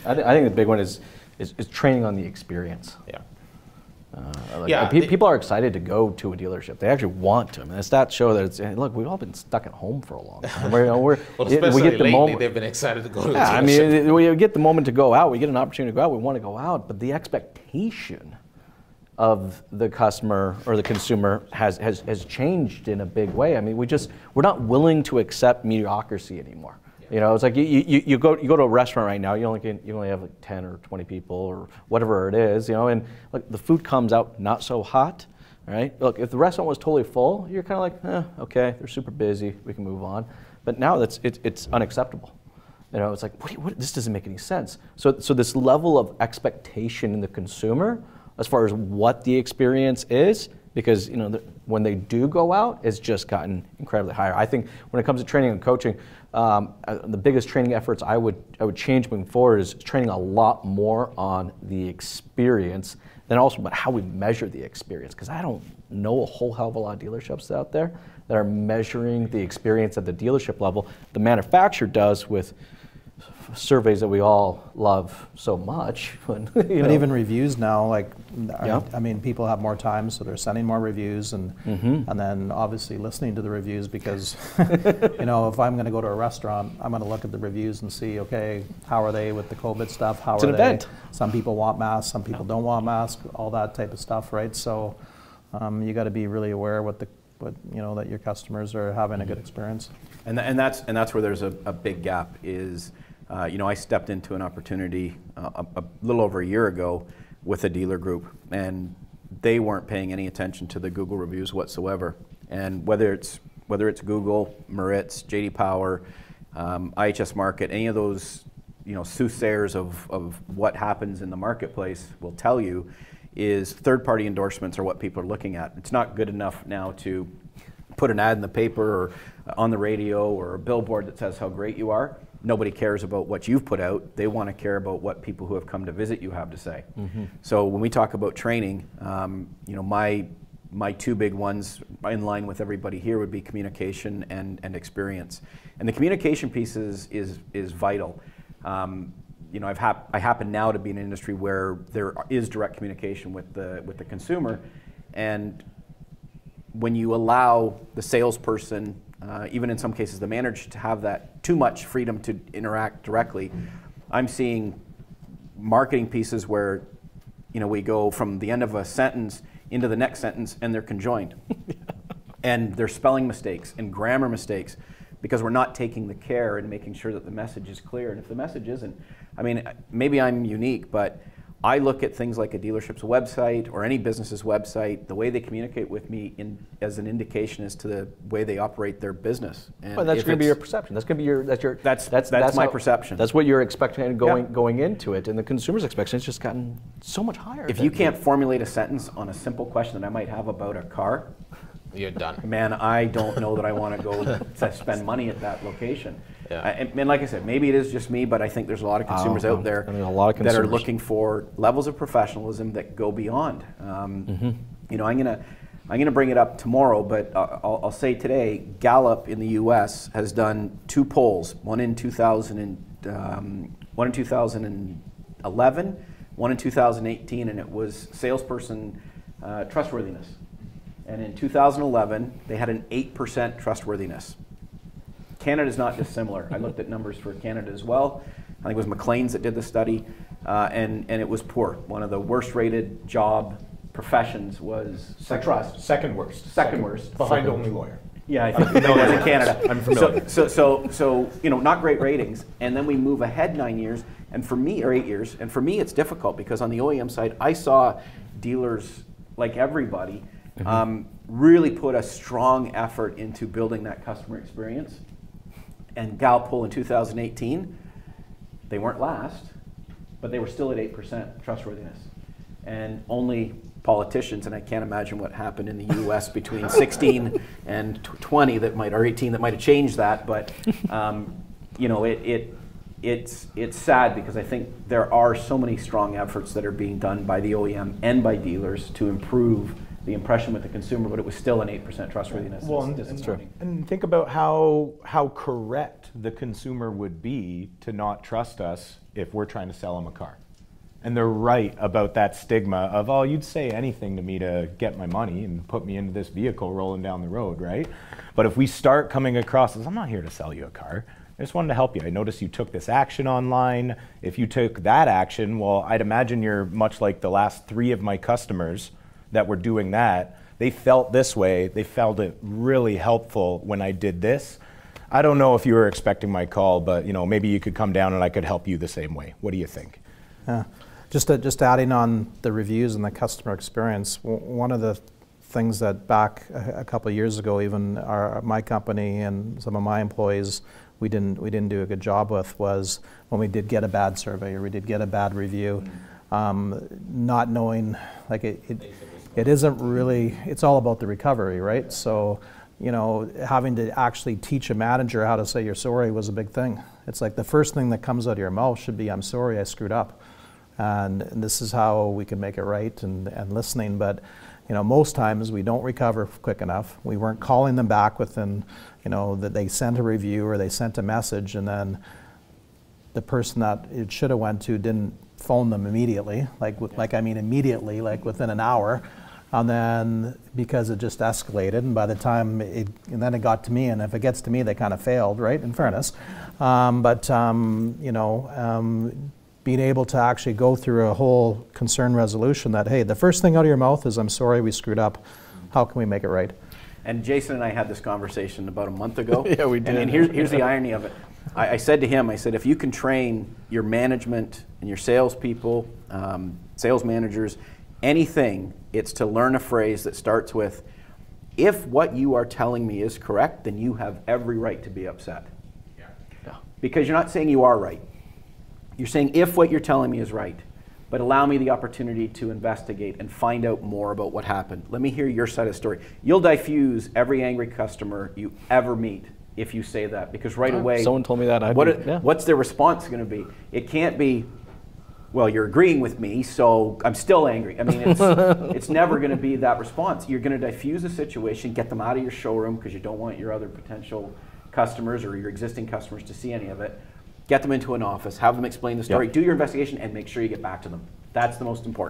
I think the big one is training on the experience. Yeah. People are excited to go to a dealership. They actually want to. I mean, the stats show that look, we've all been stuck at home for a long time. Well, especially we get the moment, they've been excited to go to a dealership. I mean, we get the moment to go out. We get an opportunity to go out. We want to go out, but the expectation of the customer or the consumer has changed in a big way. I mean, we're not willing to accept mediocrity anymore. You know, it's like you go to a restaurant right now. You only have like 10 or 20 people or whatever it is. You know, and like the food comes out not so hot. Right? Look, if the restaurant was totally full, you're kind of like, okay, they're super busy. We can move on. But now it's unacceptable. You know, it's like this doesn't make any sense. So this level of expectation in the consumer, as far as what the experience is, because you know when they do go out, it's just gotten incredibly higher. I think when it comes to training and coaching, the biggest training efforts I would change moving forward is training a lot more on the experience than also about how we measure the experience. Because I don't know a whole hell of a lot of dealerships out there that are measuring the experience at the dealership level. The manufacturer does with surveys that we all love so much. But even reviews now, like, I mean, people have more time, so they're sending more reviews, and then obviously listening to the reviews because, you know, if I'm going to go to a restaurant, I'm going to look at the reviews and see, okay, how are they with the COVID stuff? How it's are an they? Event. Some people want masks, some people don't want masks, all that type of stuff, right? So you got to be really aware what you know, that your customers are having a good experience. And that's where there's a big gap is. You know, I stepped into an opportunity a little over a year ago with a dealer group, and they weren't paying any attention to the Google reviews whatsoever. And whether it's Google, Maritz, JD Power, IHS Market, any of those, you know, soothsayers of what happens in the marketplace will tell you is third-party endorsements are what people are looking at. It's not good enough now to put an ad in the paper or on the radio or a billboard that says how great you are. Nobody cares about what you've put out. They want to care about what people who have come to visit you have to say. So when we talk about training, you know, my two big ones in line with everybody here would be communication and experience. And the communication piece is vital. You know, I happen now to be in an industry where there is direct communication with the consumer, and when you allow the salesperson, even in some cases the manager, to have that too much freedom to interact directly, I'm seeing marketing pieces where, you know, we go from the end of a sentence into the next sentence and they're conjoined. And there's spelling mistakes and grammar mistakes because we're not taking the care and making sure that the message is clear. And if the message isn't, I mean, maybe I'm unique, but I look at things like a dealership's website or any business's website, the way they communicate with me as an indication as to the way they operate their business. And well, that's going to be your perception. That's going to be that's my perception. That's what you're expecting going into it, and the consumer's expectation has just gotten so much higher. If you can't formulate a sentence on a simple question that I might have about a car, you're done. Man, I don't know that I want to go to spend money at that location. Yeah. And like I said, maybe it is just me, but I think there's a lot of consumers out there that are looking for levels of professionalism that go beyond. You know, I'm gonna bring it up tomorrow, but I'll say today, Gallup in the U.S. has done two polls, one in 2011, one in 2018, and it was salesperson trustworthiness. And in 2011, they had an 8% trustworthiness. Canada's not dissimilar. I looked at numbers for Canada as well. I think it was McLean's that did the study, and it was poor. One of the worst rated job professions was trust. Second worst. Second worst. Behind only lawyer. Yeah, I think it was in Canada. I'm familiar. So you know, not great ratings. And then we move ahead 9 years, and for me, or 8 years, and for me it's difficult because on the OEM side, I saw dealers, like everybody, really put a strong effort into building that customer experience. And Gallup poll in 2018, they weren't last, but they were still at 8% trustworthiness. And only politicians, and I can't imagine what happened in the U.S. between 16 and 20 or 18 that might have changed that. But you know, it's sad because I think there are so many strong efforts that are being done by the OEM and by dealers to improve the impression with the consumer, but it was still an 8% trustworthiness. Well, and think about how correct the consumer would be to not trust us if we're trying to sell them a car. And they're right about that stigma of, oh, you'd say anything to me to get my money and put me into this vehicle rolling down the road, right? But if we start coming across as, I'm not here to sell you a car, I just wanted to help you. I noticed you took this action online. If you took that action, well, I'd imagine you're much like the last 3 of my customers that were doing that. They felt this way. They felt it really helpful when I did this. I don't know if you were expecting my call, but maybe you could come down and I could help you the same way. What do you think? Yeah. Just adding on the reviews and the customer experience, one of the things that back a couple of years ago, even my company and some of my employees, we didn't do a good job with was when we did get a bad survey or we did get a bad review, not knowing, like it isn't really, it's all about the recovery, right? So, having to actually teach a manager how to say you're sorry was a big thing. It's like the first thing that comes out of your mouth should be, I'm sorry, I screwed up. And this is how we can make it right and listening. But, most times we don't recover quick enough. We weren't calling them back within, that they sent a review or they sent a message and then the person that it should have went to didn't phone them immediately, immediately, like within an hour. And then because it just escalated, and by the time and then it got to me, and if it gets to me, they kind of failed, right, in fairness. Being able to actually go through a whole concern resolution that, hey, the first thing out of your mouth is, I'm sorry, we screwed up. How can we make it right? And Jason and I had this conversation about a month ago. Yeah, we did. And here's the irony of it. I said to him, I said, if you can train your management and your salespeople, sales managers, anything, it's to learn a phrase that starts with, if what you are telling me is correct, then you have every right to be upset. Yeah. Because you're not saying you are right. You're saying if what you're telling me is right, but allow me the opportunity to investigate and find out more about what happened. Let me hear your side of the story. You'll diffuse every angry customer you ever meet if you say that, because right away, someone told me that. What's their response going to be? It can't be, well, you're agreeing with me, so I'm still angry. I mean, it's never going to be that response. You're going to diffuse a situation, get them out of your showroom because you don't want your other potential customers or your existing customers to see any of it. Get them into an office, have them explain the story, do your investigation, and make sure you get back to them. That's the most important.